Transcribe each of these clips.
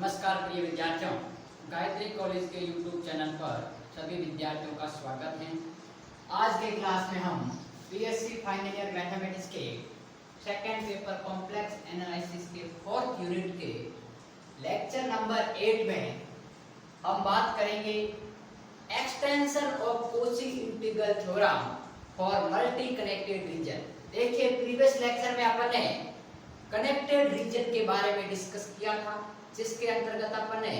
नमस्कार प्रिय विद्यार्थियों, गायत्री कॉलेज के YouTube चैनल पर सभी विद्यार्थियों का स्वागत है। आज के क्लास में हम बीएससी फाइनल ईयर मैथमेटिक्स के सेकंड पेपर कॉम्प्लेक्स एनालिसिस के 4th यूनिट के लेक्चर नंबर 8 में हम बात करेंगे extension of Cauchy integral theorem for multi connected region. देखिए, प्रीवियस लेक्चर में अपन ने कनेक्टेड रीजन के बारे में डिस्कस किया था, जिसके अंतर्गत अपन ने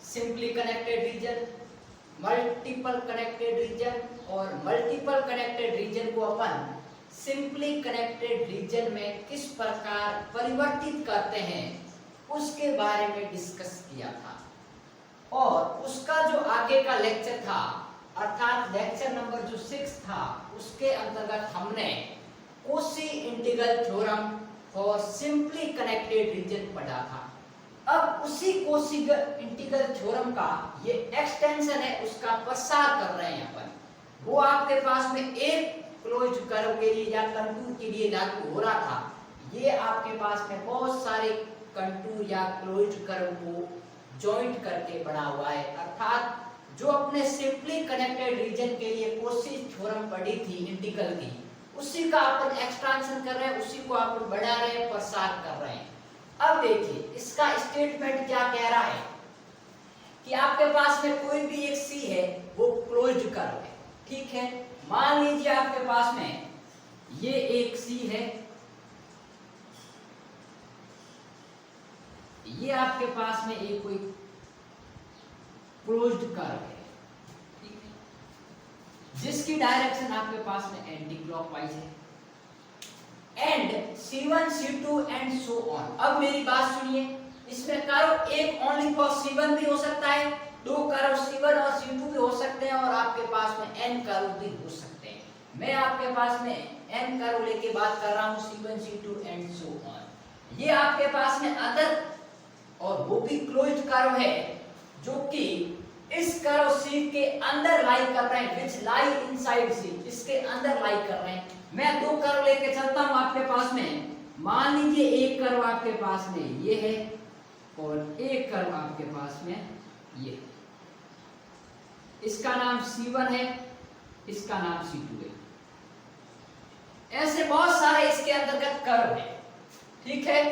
simply connected region, multiple connected region और मल्टीपल कनेक्टेड रीजन को अपन सिंपली कनेक्टेड रीजन में किस प्रकार परिवर्तित करते हैं उसके बारे में डिस्कस किया था। और उसका जो आगे का लेक्चर था, अर्थात लेक्चर नंबर जो 6 था, उसके अंतर्गत हमने Cauchy integral theorem for simply connected region पढ़ा था। अब उसी कॉची इंटीग्रल थ्योरम का ये एक्सटेंशन है, उसका प्रसार कर रहे हैं अपन। वो आपके पास में एक क्लोज कर्व के लिए या कंटूर के लिए लागू हो रहा था, ये आपके पास में बहुत सारे कंटूर या क्लोज कर्व को जॉइंट करके बना हुआ है। अर्थात जो अपने सिंपली कनेक्टेड रीजन के लिए कॉची थ्योरम पढ़ी थी इंटीग्रल की, उसी का अपन एक्सटेंशन कर रहे हैं, उसी को अपन बढ़ा रहे हैं, प्रसार कर रहे हैं। अब देखिए, इसका स्टेटमेंट क्या कह रहा है कि आपके पास में कोई भी एक सी है, वो क्लोज कर्व है। ठीक है, मान लीजिए आपके पास में ये एक सी है, ये आपके पास में एक कोई क्लोज्ड कर्व है, ठीक है, जिसकी डायरेक्शन आपके पास में एंटी क्लॉकवाइज है, and C1, C2 and so on. अब मेरी बात सुनिए, इसमें कर्व एक ओनली फॉर C1 भी हो सकता है, दो कर्व C1 और C2 भी हो सकते हैं, और आपके पास में n कर्व भी हो सकते हैं। मैं आपके पास में n कर्व लेके बात कर रहा हूं, C1, C2 and so on. ये आपके पास में अदर और वो भी क्लोज्ड कर्व है, जो कि इस कर्व C के अंदर लाई कर रहे हैं, विच लाई इनसाइड C, इसके अंदर लाई कर रहे हैं। मैं दो कर्व लेके चलता हूं आपके पास में। मान लीजिए एक कर्व आपके पास में ये है और एक कर्व आपके पास में ये, इसका नाम C1 है, इसका नाम C2 है। ऐसे बहुत सारे इसके अंतर्गत कर्व है, ठीक है।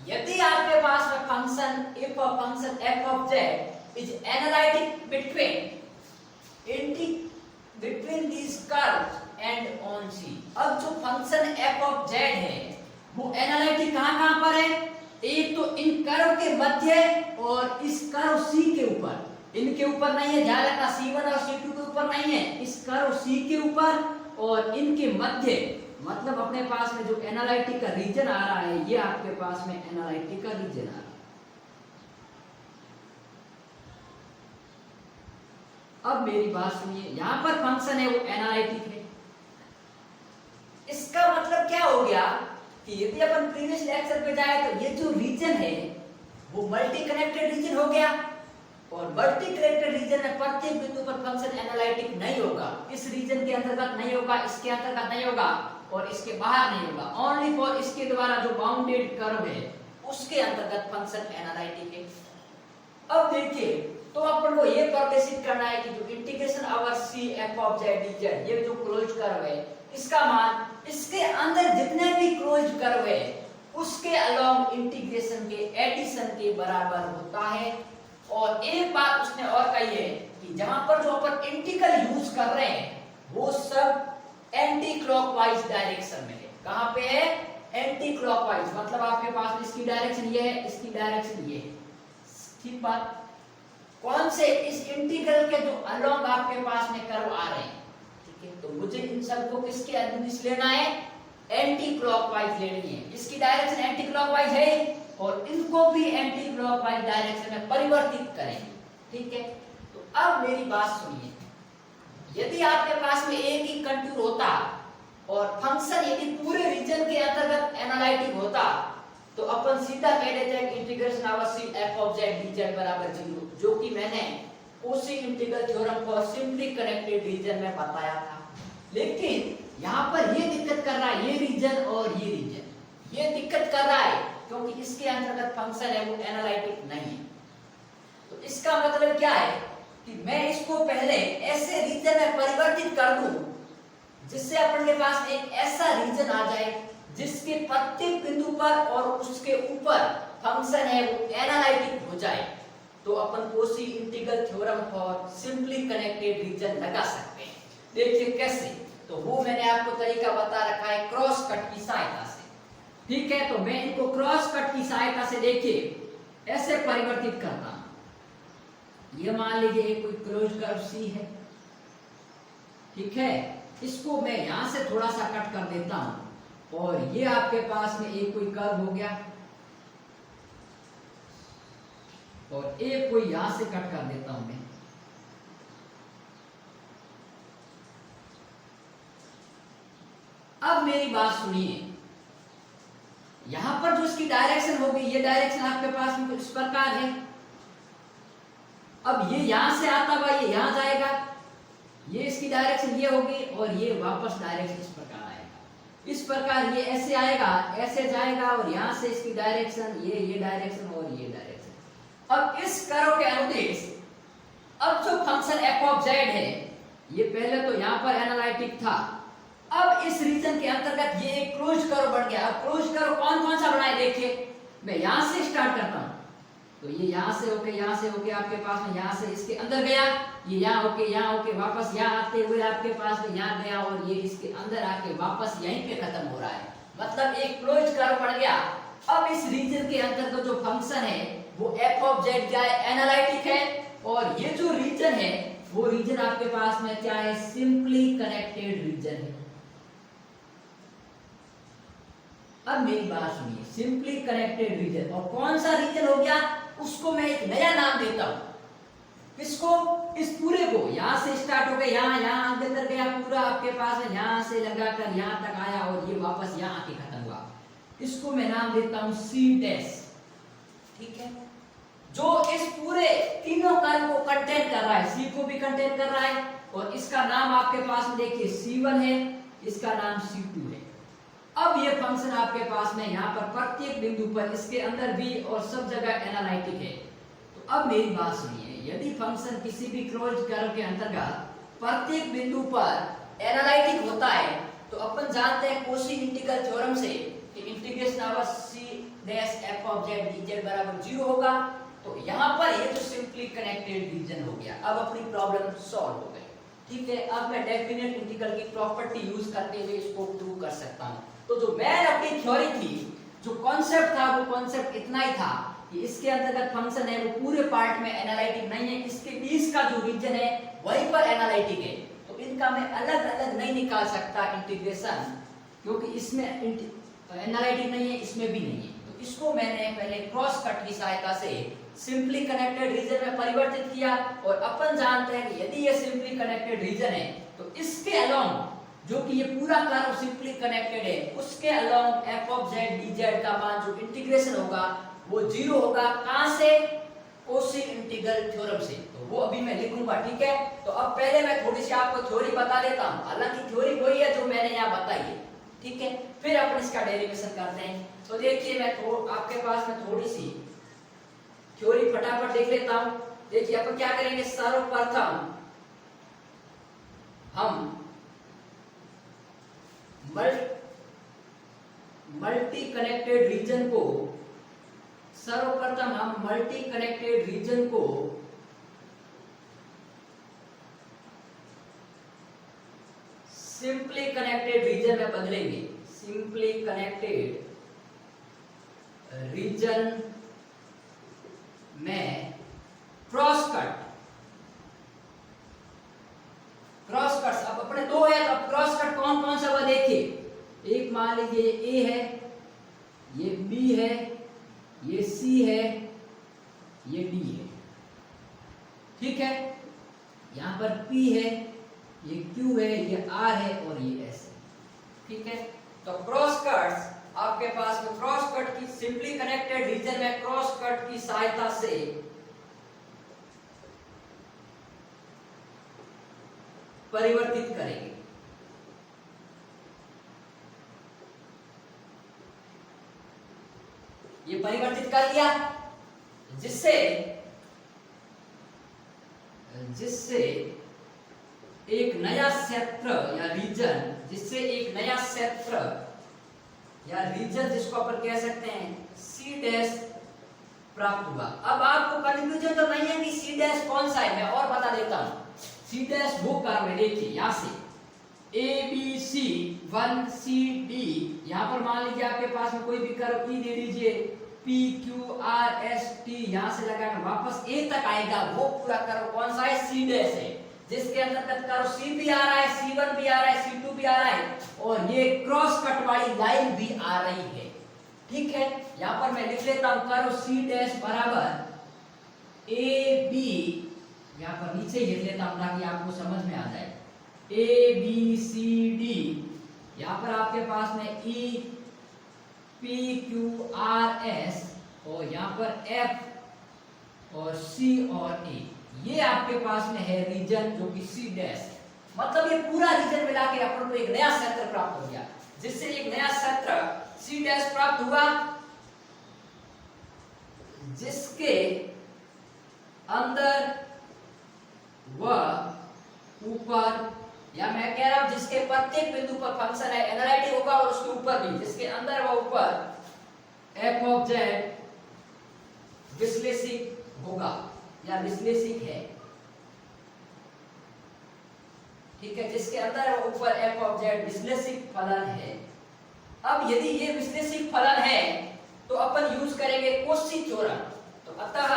यदि आपके पास में function if a function f of z is analytic between these curves and on C। अब जो फंक्शन f of z है, वो एनालिटिक कहां पर है? एक तो इन कर्व के मध्य और इस कर्व C के ऊपर। इनके ऊपर नहीं है, ध्यान रखना, C1 और C2 के ऊपर नहीं है, इस कर्व C के ऊपर और इनके मध्य। मतलब अपने पास में जो एनालिटिक का रीजन आ रहा है, ये आपके पास में एनालिटिक का रीजन आ रहा है। अब मेरी बात सुनिए, यहां पर फंक्शन है वो एनालिटिक है। इसका मतलब क्या हो गया कि यदि अपन प्रीवियस लेक्चर पे जाए तो ये जो रीजन है वो मल्टी कनेक्टेड रीजन हो गया, और मल्टी कनेक्टेड रीजन में प्रत्येक बिंदु पर फंक्शन एनालिटिक नहीं होगा। इस रीजन के अंतर्गत नहीं होगा, इसके अंतर्गत नहीं होगा और इसके बाहर नहीं होगा। ओनली फॉर इसके द्वारा जो बाउंडेड कर्व है उसके अंतर्गत फंक्शन एनालिटिक है। अब देखिए, तो अपन को ये प्रदर्शित करना है कि जो integration over C f of z dz, ये जो क्लोज कर्व है, इसका मान इसके अंदर जितने भी क्लोज कर्व है उसके अलोंग इंटीग्रेशन के एडिशन के बराबर होता है। और एक बात उसने और कही है कि जहां पर जो अपन इंटीग्रल यूज कर रहे हैं वो सब एंटी क्लॉकवाइज डायरेक्शन में है। कहां पे है? Anti clockwise. मतलब आपके पास इसकी डायरेक्शन ये है, इसकी डायरेक्शन ये है, ठीक बात। कौन से? इस इंटीग्रल के जो अलोंग आपके पास में कर्व आ रहे हैं, ठीक है। तो मुझे इन सबको किसके अनुदिश लेना है? एंटी क्लॉकवाइज लेनी है। इसकी डायरेक्शन एंटी क्लॉकवाइज है और इनको भी एंटी क्लॉकवाइज डायरेक्शन में परिवर्तित करेंगे, ठीक है। तो अब मेरी बात सुनिए, यदि आपके पास में एक ही कंटूर होता और फंक्शन यदि पूरे रीजन के अंतर्गत एनालिटिक होता, तो अपन सीधा कह देते हैं कि integration over C f of z dz बराबर 0, जो कि मैंने Cauchy integral theorem for simply connected region में बताया था। लेकिन यहाँ पर ये दिक्कत कर रहा है, ये रीजन और ये रीजन, ये दिक्कत कर रहा है क्योंकि इसके अंतर्गत फंक्शन है वो एनालिटिक नहीं है। तो इसका मतलब क्या है कि मैं इसको पहले ऐसे रीजन में परिवर्तित कर दूं जिससे अपन के पास एक ऐसा रीजन आ जाए जिसके प्रत्येक बिंदु पर और उसके ऊपर फंक्शन है वो एनालिटिक हो जाए, तो अपन Cauchy integral theorem for simply connected region लगा सकते हैं। देखिए कैसे, तो वो मैंने आपको तरीका बता रखा है क्रॉस कट की सहायता से। ठीक है, तो मैं इनको क्रॉस कट की सहायता से देखिए ऐसे परिवर्तित करता हूं। ये मान लीजिए कोई क्लोज कर्व सी है, ठीक है, इसको मैं यहां से थोड़ा सा कट कर देता हूं और ये आपके पास में एक कोई कर्व हो गया और एक कोई यहां से कट कर देता हूं मैं। अब मेरी बात सुनिए, यहां पर जो इसकी डायरेक्शन होगी, ये डायरेक्शन आपके पास में कुछ इस प्रकार है। अब ये यहां से आता हुआ ये यहां जाएगा, ये इसकी डायरेक्शन ये होगी और ये वापस डायरेक्शन इस प्रकार आएगा। इस प्रकार ये ऐसे आएगा, ऐसे जाएगा और यहां से इसकी डायरेक्शन ये डायरेक्शन और ये डायरेक्शन। अब इस कर्व के अनुदेश अब जो फंक्शन f ऑफ z है, ये पहले तो यहां पर एनालिटिक था, अब इस रीजन के अंतर्गत ये एक क्लोज कर्व बन गया। अब क्लोज कर्व कौन कौन सा बनाए देखिए, मैं यहां से स्टार्ट करता हूं, तो ये यहां से होके आपके पास में यहां से इसके अंदर गया, ये यहां होके वापस यहां आते हुए आपके पास में यहां गया और ये इसके अंदर आके वापस यहीं पे खत्म हो रहा है, मतलब एक क्लोज कर्व बन गया। अब इस रीजन के अंतर्गत जो फंक्शन है वो f ऑफ z क्या है, एनालिटिक है, और ये जो रीजन है वो रीजन आपके पास में क्या है, सिंपली कनेक्टेड रीजन है। अब मेरी बात सुनिए, सिंपली कनेक्टेड रीजन, और कौन सा रीजन हो गया उसको मैं एक नया नाम देता हूं। इसको, इस पूरे को यहां से स्टार्ट हो गया, यहां अंदर गया पूरा आपके पास है, यहां से लगाकर यहां तक आया और ये वापस यहां आके खत्म हुआ, इसको मैं नाम देता हूं सी डैश। ठीक है, जो इस पूरे तीनों कर्व को कंटेन कर रहा है, सी को भी कंटेन कर रहा है, और इसका नाम आपके पास में देखिए C1 है, इसका नाम C2 है। अब ये फंक्शन आपके पास में यहाँ पर प्रत्येक बिंदु पर इसके अंदर भी और सब जगह एनालिटिक है। तो अब मेरी बात सुनिए, यदि फंक्शन किसी भी क्लोज कर्व के अंतर्गत प्रत्येक बिंदु पर एनालिटिक होता है, तो अपन जानते हैं कोशी इंटीग्रल थ्योरम से कि integration over c dash f of z dz बराबर 0 होगा। तो यहाँ पर ये तो सिंपली कनेक्टेड रीजन हो गया। अब अपनी प्रॉब्लम सॉल्व हो गई। ठीक है, अब मैं डेफिनेट इंटीग्रल की प्रॉपर्टी यूज करते हुए इसको प्रूव कर सकता हूँ। तो जो मैं अपनी थ्योरी थी, जो कॉन्सेप्ट था, वो कॉन्सेप्ट इतना ही था कि इसके अंतर्गत फंक्शन है वो पूरे पार्ट में एनालिटिक नहीं है, इसके बीच का जो रीजन है वहीं पर एनालिटिक है। तो इनका मैं अलग अलग नहीं निकाल सकता इंटीग्रेशन, क्योंकि इसमें एनालिटिक नहीं है, इसमें भी नहीं है। तो इसको मैंने पहले क्रॉस कट की सहायता से सिंपली कनेक्टेड रीजन में परिवर्तित किया, और अपन जानते हैं कि यदि ये सिंपली कनेक्टेड रीजन है तो इसके अलोंग जो कि ये पूरा कर्व सिंपली कनेक्टेड है, उसके along f of z dz का मान जो इंटीग्रेशन होगा वो 0 होगा। कहां से, कोशी इंटीग्रल थ्योरम से। तो वो अभी मैं लिखूंगा। ठीक है, तो अब पहले मैं थोड़ी सी आपको थ्योरी बता देता हूं, हालांकि थ्योरी वही है जो मैंने यहाँ बताई है। ठीक है, फिर अपन इसका डेरिवेशन करते हैं। तो देखिए, मैं आपके पास में थोड़ी सी थ्योरी फटाफट देख लेता हूं। देखिए, अपन क्या करेंगे, सर्वप्रथम हम मल्टी कनेक्टेड रीजन को, सर्वप्रथम हम मल्टी कनेक्टेड रीजन को सिंपली कनेक्टेड रीजन में बदलेंगे। सिंपली कनेक्टेड रीजन में क्रॉस कट, अब अपने दो है, तो अब क्रॉस कट कौन कौन सा हुआ देखिए। एक मान लीजिए ये A है, ये B है, ये C है, ये D है। ठीक है, यहां पर P है, ये Q है, ये R है और ये S है। ठीक है, तो क्रॉस कट्स आपके पास में क्रॉस कट की सिंपली कनेक्टेड रीजन में क्रॉस कट की सहायता से परिवर्तित करेंगे। ये परिवर्तित कर दिया, जिससे जिससे एक नया क्षेत्र या रीजन, जिससे एक नया क्षेत्र या रीजन जिसको अपन कह सकते हैं सी डैश प्राप्त हुआ। अब आपको कंफ्यूजन तो नहीं है कि सी डैश कौन सा है, मैं और बता देता हूं। सी डैश वो कर्व है, देखिए यहां से A B C 1 C D, यहां पर मान लीजिए आपके पास में कोई भी कर्व ई दे दीजिए, P Q R S T, यहां से लगाकर वापस ए तक आएगा, वो पूरा कर्व कौन सा है, सी डैश है, जिसके अंतर्गत कर्व सी भी आ रहा है, C1 भी आ रहा है, C2 भी आ रहा है, और ये क्रॉस कट वाली लाइन भी आ रही है। ठीक है, यहां पर मैं लिख लेता हूं कर्व सी डैश बराबर ए बी, यहां पर नीचे लिख लेता हूं ताकि आपको समझ में आ जाए, ए बी सी डी, यहां पर आपके पास में E P Q R S, और यहां पर एफ और सी और ए, ये आपके पास में है रीजन जो कि सी डैश है। मतलब ये पूरा रीजन मिला के अपन को एक नया क्षेत्र प्राप्त हो गया, जिससे एक नया क्षेत्र सी डैश प्राप्त हुआ, जिसके अंदर व ऊपर, या मैं कह रहा हूं जिसके प्रत्येक बिंदु पर फंक्शन है एनालिटिक होगा, और उसके ऊपर भी, जिसके अंदर व ऊपर एफ ऑफ जेड विश्लेषिक होगा या विश्लेषिक है। ठीक है, जिसके अंदर व ऊपर एफ ऑफ जेड विश्लेषिक फलन है। अब यदि ये विश्लेषिक फलन है तो अपन यूज करेंगे कोशी थ्योरम। तो अतः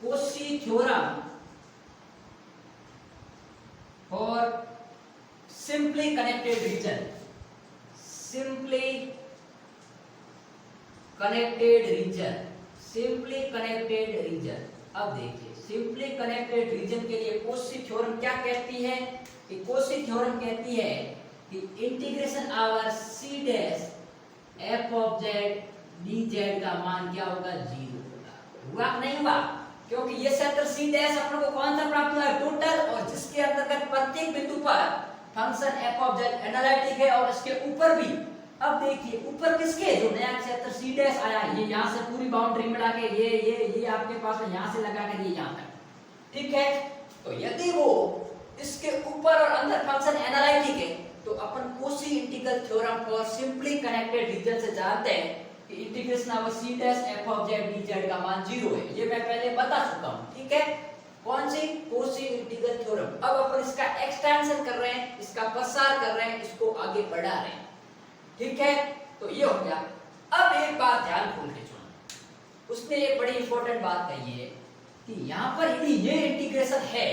Cauchy theorem for simply connected region, simply connected region, simply connected region. अब देखिए सिंपली कनेक्टेड रीजन के लिए कोशी थ्योरम क्या कहती है, कि कोशी थ्योरम कहती है कि integration over C dash F of Z D Z का मान क्या होगा, 0 होगा। हुआ नहीं हुआ, क्योंकि ये क्षेत्र सी डैश अपन को कौन सा प्राप्त हुआ है, टोटल, और जिसके अंतर्गत प्रत्येक बिंदु पर function F of Z analytic है, और इसके ऊपर भी। अब देखिए ऊपर किसके, जो नया क्षेत्र सी डैश आया, ये यहां से पूरी बाउंड्री मिला के ये आपके पास है, यहां से लगा कर ये यहां तक। ठीक है, तो यदि वो इसके ऊपर और अंदर फंक्शन एनालिटिक है, तो अपन Cauchy integral theorem for simply connected region से जानते हैं कि integration of C dash F of Z D Z का मान 0 है। ये मैं पहले बता चुका हूं। ठीक है, कौन सी, कोशी इंटीग्रल थ्योरम। अब अपन इसका एक्सटेंशन कर रहे हैं, इसका प्रसार कर रहे हैं, इसको आगे बढ़ा रहे हैं। ठीक है, तो ये हो गया। अब एक बात ध्यान खोल के सुनो, उसने एक बड़ी इंपॉर्टेंट बात कही है कि यहां पर यदि ये इंटीग्रेशन है,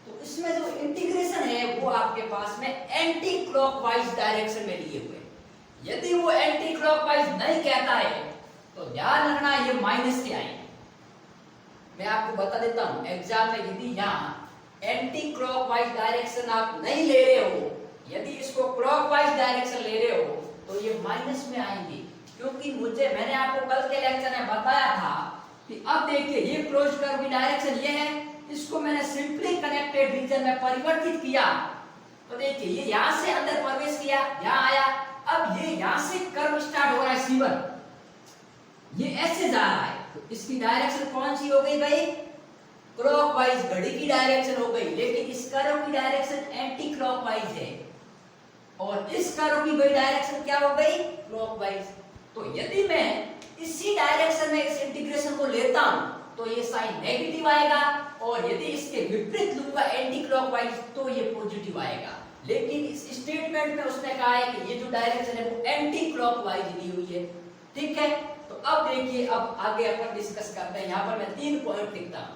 तो इसमें जो इंटीग्रेशन है वो आपके पास में एंटी क्लॉकवाइज डायरेक्शन में लिए हुए। यदि वो एंटी क्लॉकवाइज नहीं कहता है तो ध्यान रखना ये माइनस के आएंगे। मैं आपको बता देता हूं, एग्जाम में यदि यहां एंटी क्लॉकवाइज डायरेक्शन आप नहीं ले रहे हो, यदि इसको क्लॉकवाइज डायरेक्शन ले रहे हो, तो ये माइनस में आएंगे। क्योंकि मैंने आपको कल के लेक्चर में बताया था कि अब देखिए ये क्लोज कर्व की डायरेक्शन ये है, इसको मैंने सिंपली कनेक्टेड रीजन में परिवर्तित किया, तो देखिए ये यहां से अंदर प्रवेश किया, यहां आया, अब ये यहां से कर्व स्टार्ट हो रहा है C1, ये ऐसे जा रहा है, तो इसकी डायरेक्शन कौन सी हो गई भाई, क्लॉकवाइज, घड़ी की डायरेक्शन हो गई। लेकिन इस कर्व की डायरेक्शन एंटी क्लॉकवाइज है, और इस कर्व की भाई डायरेक्शन क्या हो गई, क्लॉकवाइज। तो यदि मैं इसी डायरेक्शन में इस इंटीग्रेशन को लेता हूं तो ये साइन नेगेटिव आएगा, और यदि इसके विपरीत लूंगा एंटी क्लॉकवाइज तो ये पॉजिटिव आएगा। लेकिन इस स्टेटमेंट में उसने कहा है कि ये जो डायरेक्शन है वो एंटी क्लॉकवाइज ली हुई है। ठीक है, तो अब देखिए, अब आगे अपन डिस्कस करते हैं। यहाँ पर मैं 3 पॉइंट लिखता हूं।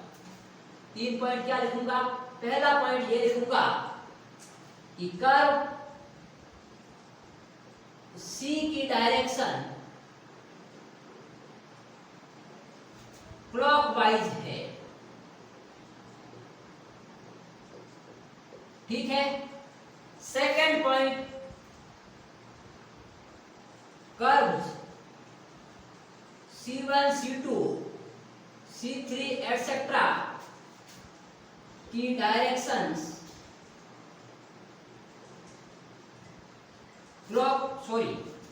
3 पॉइंट क्या लिखूंगा, पहला पॉइंट ये लिखूंगा कि कर्व C की डायरेक्शन क्लॉकवाइज है। ठीक है, second point, curves C1, C2, C3 etcetera की डायरेक्शंस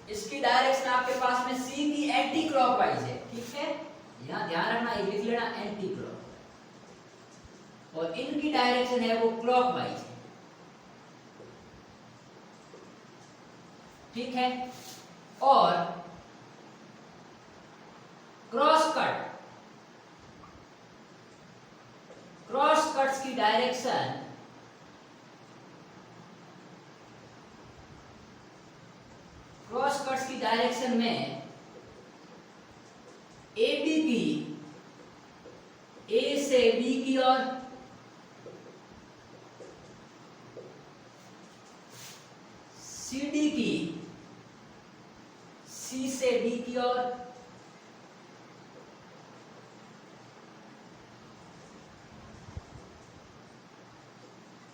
इसकी डायरेक्शन आपके पास में सी की एंटी क्लॉकवाइज है, ठीक है, यहां ध्यान रखना, ये लिख लेना एंटी क्लॉक, और इनकी डायरेक्शन है वो क्लॉकवाइज है, ठीक है। और क्रॉस कट्स की डायरेक्शन में AB की A से B की ओर, CD की C से D की ओर,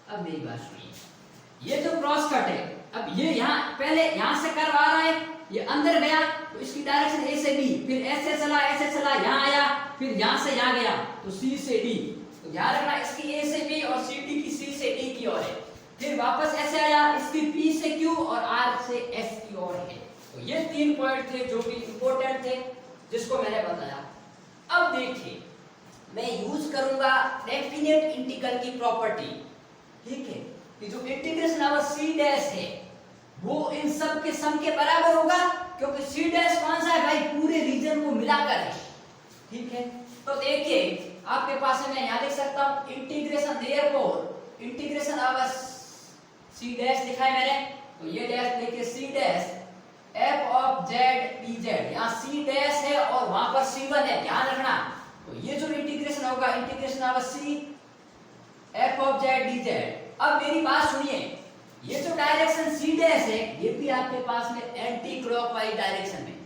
अब मेरी बात सुनिए, ये जो क्रॉस कट है, अब ये यहां पहले यहां से कर्व आ रहा है, ये अंदर गया तो इसकी डायरेक्शन ए से बी, फिर ऐसे चला यहां आया, फिर यहां से यहां गया तो सी से डी, तो ध्यान रखना इसकी ए से बी और सी डी की सी से डी की ओर है, फिर वापस ऐसे आया इसकी पी से क्यू और आर से एस की ओर है। तो ये 3 पॉइंट थे जो कि इंपॉर्टेंट थे, जिसको मैंने बताया। अब देखिए मैं यूज करूंगा डेफिनेट इंटीग्रल की प्रॉपर्टी, ठीक है, कि जो इंटीग्रेशन ओवर सी डैश है वो इन सब के सम के बराबर होगा, क्योंकि सी डैश कौन सा है भाई, पूरे रीजन को मिलाकर है, ठीक है। तो देखिए आपके पास मैं यहां लिख सकता हूं integration, therefore integration over C dash लिखा है मैंने, तो ये डैश देखिए C dash f of z dz, यहां सी डैश है और वहां पर c1 है, ध्यान रखना। तो ये जो इंटीग्रेशन होगा integration over C f of z dz। अब मेरी बात सुनिए, ये जो डायरेक्शन सी डैश है ये भी आपके पास में एंटी क्लॉकवाइज डायरेक्शन में,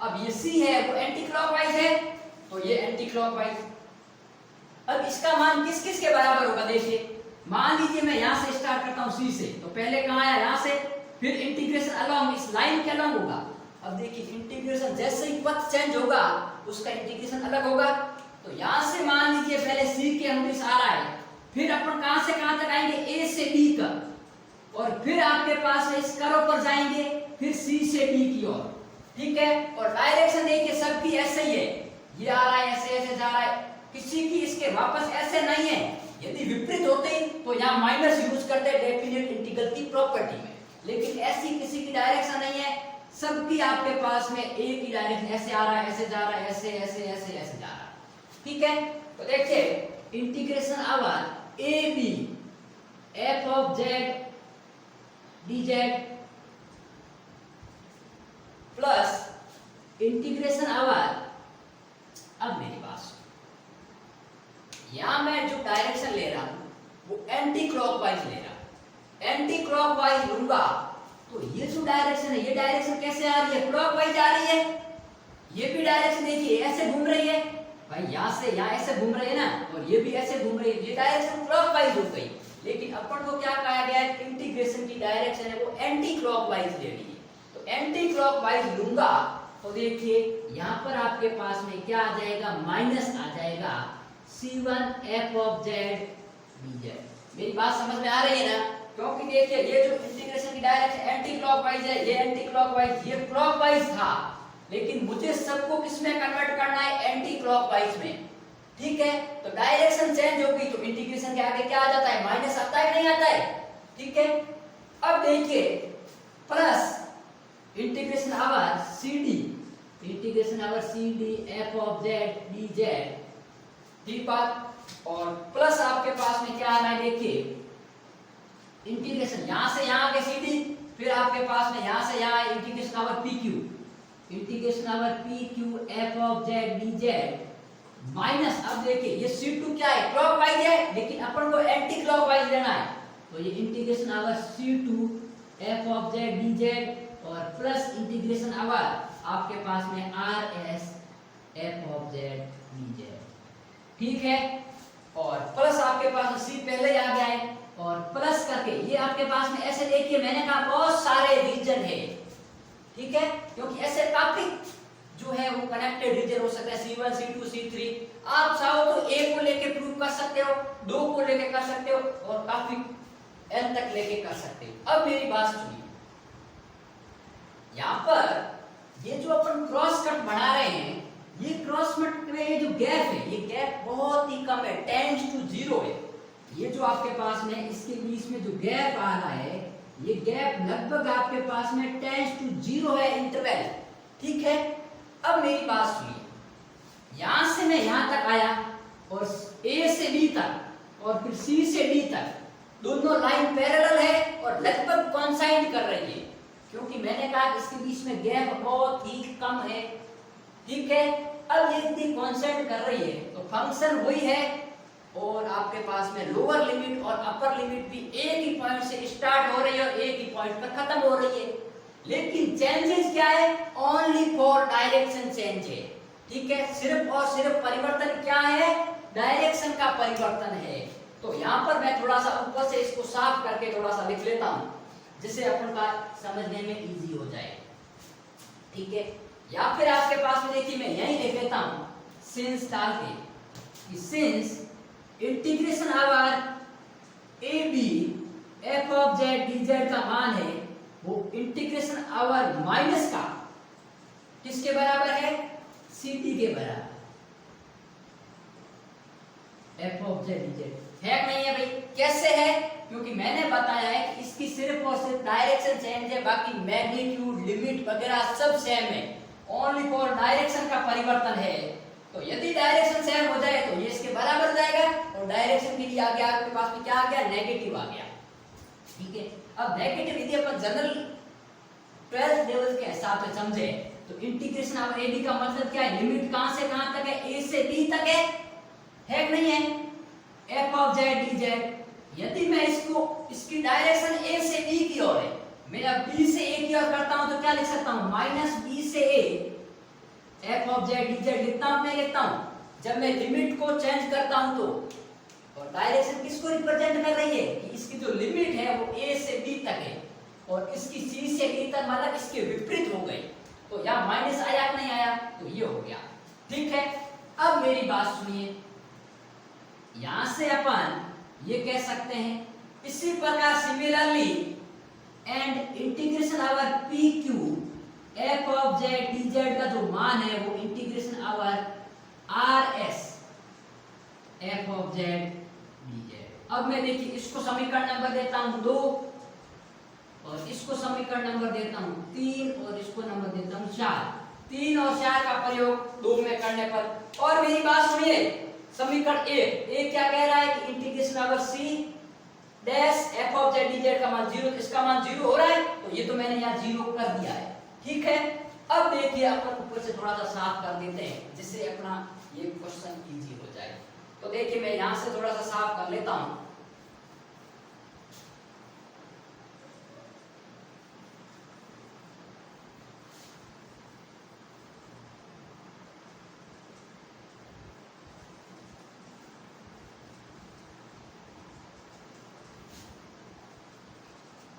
अब ये सी है वो एंटी क्लॉकवाइज है, तो ये एंटी क्लॉकवाइज। अब इसका मान किस किस के बराबर होगा, देखिए मान लीजिए मैं यहां से स्टार्ट करता हूं सी से, तो पहले कहां आया, यहां से, फिर इंटीग्रेशन अलोंग इस लाइन के अलोंग होगा। अब देखिए इंटीग्रेशन जैसे ही पथ चेंज होगा उसका इंटीग्रेशन अलग होगा, तो यहां से मान लीजिए पहले सी के अनुदिश आ रहा है, फिर अपन कहां से कहां तक आएंगे, ए से बी का, और फिर आपके पास इस कर्व पर जाएंगे, फिर सी से डी की ओर, ठीक है। और डायरेक्शन देखिए सबकी ऐसे ही है, ये आ रहा है ऐसे ऐसे जा रहा है, किसी की इसके वापस ऐसे नहीं है, यदि विपरीत होते तो यहाँ माइनस यूज करते डेफिनेट इंटीग्रल की प्रॉपर्टी में, लेकिन ऐसी किसी की डायरेक्शन नहीं है, सबकी आपके पास में ए की डायरेक्शन ऐसे आ रहा है, ऐसे जा रहा है, ऐसे ऐसे ऐसे ऐसे जा रहा है, ठीक है। तो देखिए integration over A B f of z dz plus integration over, अब मेरी बात सुनो, यहां मैं जो डायरेक्शन ले रहा हूं वो एंटी क्लॉकवाइज ले रहा हूं, एंटी क्लॉकवाइज लूंगा तो ये जो डायरेक्शन है ये डायरेक्शन कैसे आ रही है, क्लॉकवाइज आ रही है, ये भी डायरेक्शन देखिए ऐसे घूम रही है भाई, यहां से यहां ऐसे घूम रही है ना, और ये भी ऐसे घूम रही है, ये डायरेक्शन क्लॉकवाइज हो गई। लेकिन अपन को क्या कहा गया है, इंटीग्रेशन की डायरेक्शन है वो एंटी क्लॉकवाइज लेनी है, तो एंटी क्लॉकवाइज लूंगा तो देखिए यहां पर आपके पास में क्या आ जाएगा, माइनस आ जाएगा c1 f of z dz। मेरी बात समझ में आ रही है ना, क्योंकि देखिए ये जो इंटीग्रेशन की डायरेक्शन एंटी क्लॉकवाइज है, ये एंटी क्लॉकवाइज, ये क्लॉकवाइज था, लेकिन मुझे सबको किसमें कन्वर्ट करना है, एंटी क्लॉकवाइज में, ठीक है। तो डायरेक्शन चेंज होगी तो इंटीग्रेशन के आगे क्या आ जाता है, माइनस आता है, नहीं आता है, ठीक है। अब देखिए plus integration over C D f of Z D z, ठीक बात, और प्लस आपके पास में क्या आना है, देखिए इंटीग्रेशन यहां से यहां के सी डी, फिर आपके पास में यहां से यहां integration over P Q f of Z D Z minus, अब देखिए ये C2 क्या है, क्लॉकवाइज है, लेकिन अपन को एंटी क्लॉकवाइज लेना है, तो ये integration over C2 f of z dz और प्लस इंटीग्रेशन ओवर आपके पास में RS f of z dz, ठीक है। और प्लस आपके पास C पहले ही आ गया है, और प्लस करके ये आपके पास में ऐसे देखिए, मैंने कहा बहुत सारे रीजन है, ठीक है, क्योंकि ऐसे काफी जो है वो कनेक्टेड रीजन हो सकता है, C1 C2 C3, आप चाहो तो A को लेके प्रूव कर सकते हो, 2 को लेके कर सकते हो, और काफी n तक लेके कर सकते हो। अब मेरी बात सुनिए, यहाँ पर ये जो अपन क्रॉस कट बना रहे हैं, ये क्रॉस कट में ये जो गैप है, ये गैप बहुत ही कम है, टेंड्स टू 0 है। ये जो आपके पास में इसके बीच में जो गैप आ रहा है, ये गैप लगभग आपके पास में टेंड्स टू 0 है, इंटरवल। ठीक है, अब मेरी बात सुनिए, यहां से मैं यहां तक आया और ए से बी तक और फिर सी से डी तक दोनों लाइन पैरेलल है और लगभग कोइंसाइड कर रही है, क्योंकि मैंने कहा कि इसके बीच में गैप बहुत ही कम है। ठीक है, अब ये इतनी कोइंसाइड कर रही है तो फंक्शन वही है और आपके पास में लोअर लिमिट और अपर लिमिट भी एक ही पॉइंट से स्टार्ट हो रही है और एक ही पॉइंट पर खत्म हो रही है। लेकिन चेंजेस क्या है? ओनली फॉर डायरेक्शन चेंज है। ठीक है, सिर्फ और सिर्फ परिवर्तन क्या है? डायरेक्शन का परिवर्तन है। तो यहाँ पर मैं थोड़ा सा ऊपर से इसको साफ करके थोड़ा सा लिख लेता हूँ, जिससे अपन का समझने में इजी हो जाए। ठीक है, या फिर आपके पास में देखिए मैं यही लिख लेता हूँ सिंस डाल के, since integration over A B f of Z D Z का मान है वो इंटीग्रेशन आवर माइनस का किसके बराबर है? सी टी के बराबर, F of Z D Z है नहीं है भाई? कैसे है? क्योंकि मैंने बताया है कि इसकी सिर्फ और सिर्फ डायरेक्शन चेंज है, बाकी मैग्नीट्यूड लिमिट वगैरह सब सेम है, ओनली फॉर डायरेक्शन का परिवर्तन है। तो यदि डायरेक्शन सेम हो जाए तो ये इसके बराबर हो जाएगा और डायरेक्शन के लिए आ गया आपके पास में क्या आ गया? नेगेटिव आ गया। ठीक है, अब नेगेटिव यदि अपन जनरल 12th लेवल के हिसाब से समझे तो इंटीग्रेशन ऑफ ए बी का मतलब क्या है? लिमिट कहां से कहां तक है? ए से बी तक है कि नहीं है? F of Z D Z. यदि मैं इसकी डायरेक्शन ए से बी की ओर है, मैं बी से ए की ओर करता हूं तो क्या लिख सकता हूं? माइनस बी से A F of Z D Z लिखता हूं, मैं लिखता हूं। जब मैं लिमिट को चेंज करता हूं तो, और डायरेक्शन किसको रिप्रेजेंट कर रही है? कि इसकी जो लिमिट है वो ए से बी तक है और इसकी सी से डी तक मतलब इसके विपरीत हो गई। तो यहाँ माइनस आया कि नहीं आया? तो ये हो गया। ठीक है, अब मेरी बात सुनिए, यहां से अपन ये कह सकते हैं इसी प्रकार similarly and integration over P Q f of Z D Z का जो मान है वो integration over R S f of Z D z. अब मैं देखिए इसको समीकरण नंबर देता हूं 2 और इसको समीकरण नंबर देता हूं 3 और इसको नंबर देता हूं 4। 3 और 4 का प्रयोग 2 में करने पर। और मेरी बात सुनिए, समीकरण ए क्या कह रहा है कि integration over C dash F of Z D Z का मान 0, इसका मान 0 हो रहा है तो ये तो मैंने यहाँ 0 कर दिया है। ठीक है, अब देखिए अपन ऊपर से थोड़ा सा साफ कर देते हैं जिससे अपना ये क्वेश्चन इजी हो जाए। तो देखिए मैं यहाँ से थोड़ा सा साफ कर लेता हूँ।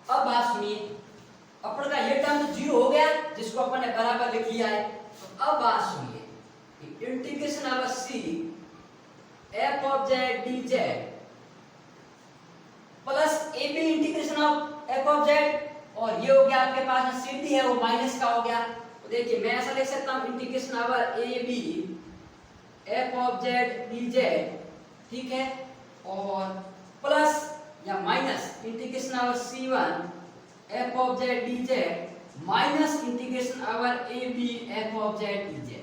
अब बात सुनिए, अपन का ये टर्म तो 0 हो गया जिसको अपन ने बराबर लिख लिया है। तो अब बात सुनिए, integration of C f of Z D z plus A B integration of f of z और ये हो गया आपके पास में सी डी है वो माइनस का हो गया। तो देखिए मैं ऐसा लिख सकता हूं integration of A B f of Z D z, ठीक है, और प्लस या minus integration over c1 f of z dz minus integration over ab f of z dz।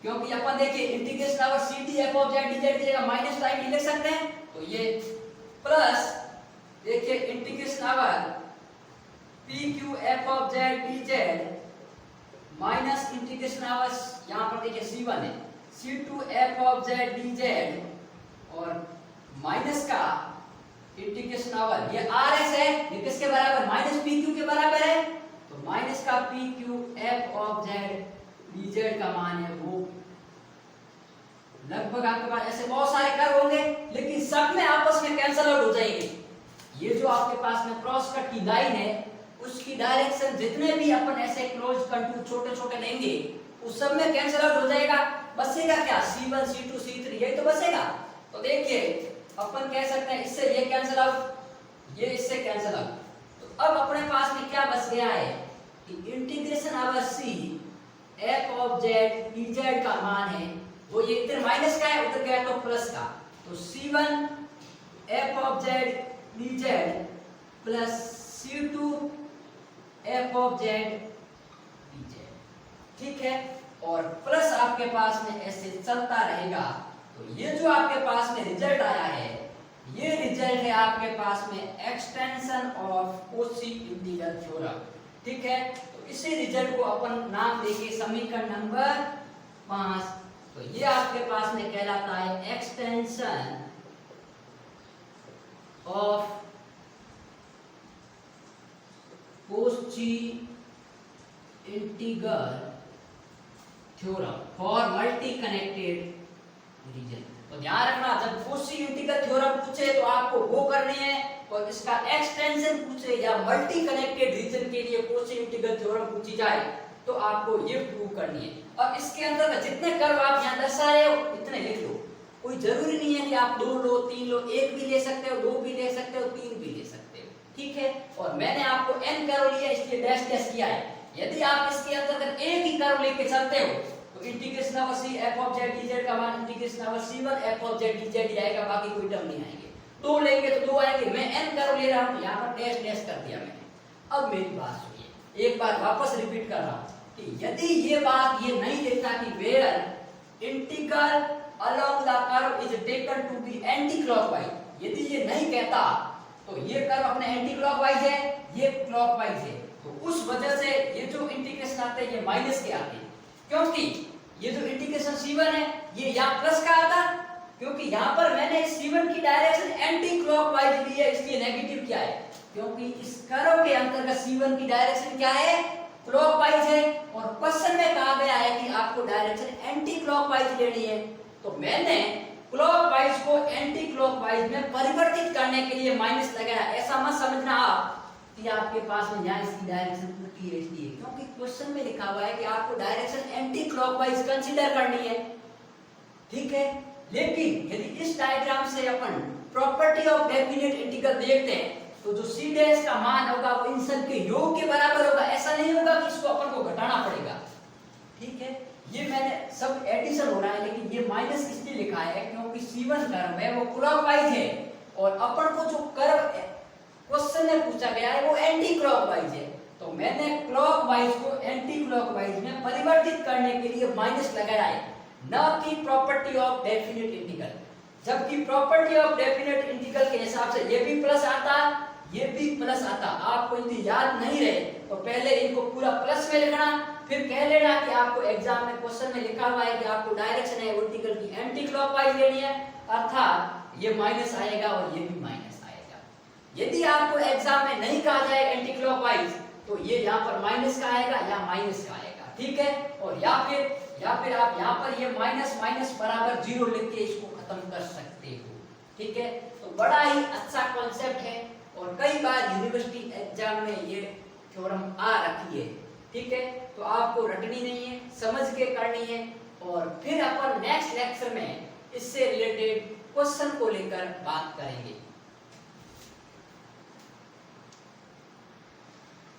क्योंकि अपन देखिए integration over ct f of z dz की जगह minus sign नहीं लिख सकते हैं, तो ये प्लस देखिए integration over pq f of z dz minus integration over यहां पर देखिए c1 है c2 f of z dz और माइनस का इंटीग्रेशन ओवर ये RS है, ये किसके बराबर? माइनस PQ के बराबर है। तो माइनस का PQ F of Z dz का मान है वो लगभग आपके पास ऐसे बहुत सारे कर्व होंगे लेकिन सब में आपस में कैंसिल आउट हो जाएंगे। ये जो आपके पास में क्रॉस कट की लाइन है उसकी डायरेक्शन जितने भी अपन ऐसे क्लोज कंटूर छोटे छोटे लेंगे उस सब में कैंसिल आउट हो जाएगा। बचेगा क्या? C1 C2 C3 यही तो बचेगा। तो देखिए अपन कह सकते हैं इससे ये कैंसिल आउट, ये इससे कैंसिल आउट। तो अब अपने पास में क्या बच गया है? कि integration over C f of Z D Z का मान है वो ये इधर माइनस का है, उधर गया तो प्लस का, तो C1 F of Z D z plus C2 F of Z D z, ठीक है। और प्लस आपके पास में ऐसे चलता रहेगा। तो ये जो आपके पास में रिजल्ट आया है, ये रिजल्ट है आपके पास में extension of Cauchy integral theorem, ठीक है। तो इसी रिजल्ट को अपन नाम देंगे समीकरण नंबर 5। तो ये आपके पास में कहलाता है extension of Cauchy integral theorem for multi connected region. तो ध्यान रखना, जब कॉची इंटीग्रल थ्योरम पूछे तो आपको वो करनी है, और इसका एक्सटेंशन पूछे या मल्टी कनेक्टेड रीजन के लिए कॉची इंटीग्रल थ्योरम पूछी जाए तो आपको ये प्रूव करनी है। अब इसके अंदर जितने कर्व आप यहाँ दर्शा रहे हो इतने लिख लो, कोई जरूरी नहीं है कि आप 2 लो 3 लो, 1 भी ले सकते हो, 2 भी ले सकते हो, 3 भी ले सकते हो, ठीक है। और मैंने आपको n कर्व लिया इसलिए डैश डैश किया है। यदि आप इसके अंतर्गत एक ही कर्व लेके चलते हो तो integration over c f of z dz का मान integration over c1 f of z dz ही आएगा, बाकी कोई टर्म नहीं आएंगे। 2 लेंगे तो 2 आएंगे, मैं n कर्व ले रहा हूं, यहां पर डैश डैश कर दिया मैंने। अब मेरी बात सुनिए, एक बार वापस रिपीट कर रहा हूं कि यदि ये बात ये नहीं लिखता कि where integral along the curve is taken to be anticlockwise, यदि ये नहीं कहता तो ये कर्व अपने एंटी क्लॉकवाइज है, ये क्लॉकवाइज है, तो उस वजह से ये जो इंटीग्रेशन आते हैं ये माइनस के आते हैं, क्योंकि ये जो इंटीग्रेशन C1 है ये यहाँ प्लस का आता, क्योंकि यहाँ पर मैंने C1 की डायरेक्शन एंटी क्लॉकवाइज ली है, इसलिए नेगेटिव क्या है, क्योंकि इस कर्व के अंतर्गत C1 की डायरेक्शन क्या है, क्लॉकवाइज है, और क्वेश्चन में कहा गया है कि आपको डायरेक्शन एंटी क्लॉकवाइज लेनी है। तो मैंने क्लॉकवाइज को एंटी क्लॉकवाइज में परिवर्तित करने के लिए माइनस लगाया। ऐसा मत समझना आप कि आपके पास में यहाँ इसकी डायरेक्शन उल्टी है, इसलिए क्योंकि क्वेश्चन में लिखा हुआ है कि आपको डायरेक्शन एंटी क्लॉकवाइज कंसीडर करनी है, ठीक है। लेकिन यदि इस डायग्राम से अपन प्रॉपर्टी ऑफ डेफिनेट इंटीग्रल देखते हैं तो जो c डैश का मान होगा वो इन सब के योग के बराबर होगा, ऐसा नहीं होगा कि इसको अपन को घटाना पड़ेगा, ठीक है। ये मैंने सब एडिशन हो रहा है, लेकिन ये माइनस इसलिए लिखा है क्योंकि C1 कर्व है वो क्लॉकवाइज है, और अपन को जो कर्व क्वेश्चन में पूछा गया है वो एंटी क्लॉकवाइज है, तो मैंने क्लॉकवाइज को एंटी क्लॉकवाइज में परिवर्तित करने के लिए माइनस लगाया है, न कि प्रॉपर्टी ऑफ डेफिनेट इंटीग्रल। जबकि प्रॉपर्टी ऑफ डेफिनेट इंटीग्रल के हिसाब से ये भी प्लस आता, ये भी प्लस आता। आपको यदि याद नहीं रहे तो पहले इनको पूरा प्लस में लिखना, फिर कह लेना कि आपको एग्जाम में क्वेश्चन में लिखा हुआ है कि आपको डायरेक्शन है इंटीग्रल की एंटी क्लॉकवाइज लेनी है, अर्थात ये माइनस आएगा और ये भी माइनस आएगा। यदि आपको एग्जाम में नहीं कहा जाए एंटी क्लॉकवाइज तो ये यहाँ पर माइनस का आएगा या माइनस का आएगा, ठीक है। और या फिर आप यहाँ पर ये माइनस माइनस बराबर 0 लिख के इसको खत्म कर सकते हो, ठीक है। तो बड़ा ही अच्छा कॉन्सेप्ट है और कई बार यूनिवर्सिटी एग्जाम में ये थ्योरम आ रखी है, ठीक है। तो आपको रटनी नहीं है, समझ के करनी है, और फिर अपन नेक्स्ट लेक्चर में इससे रिलेटेड क्वेश्चन को लेकर बात करेंगे।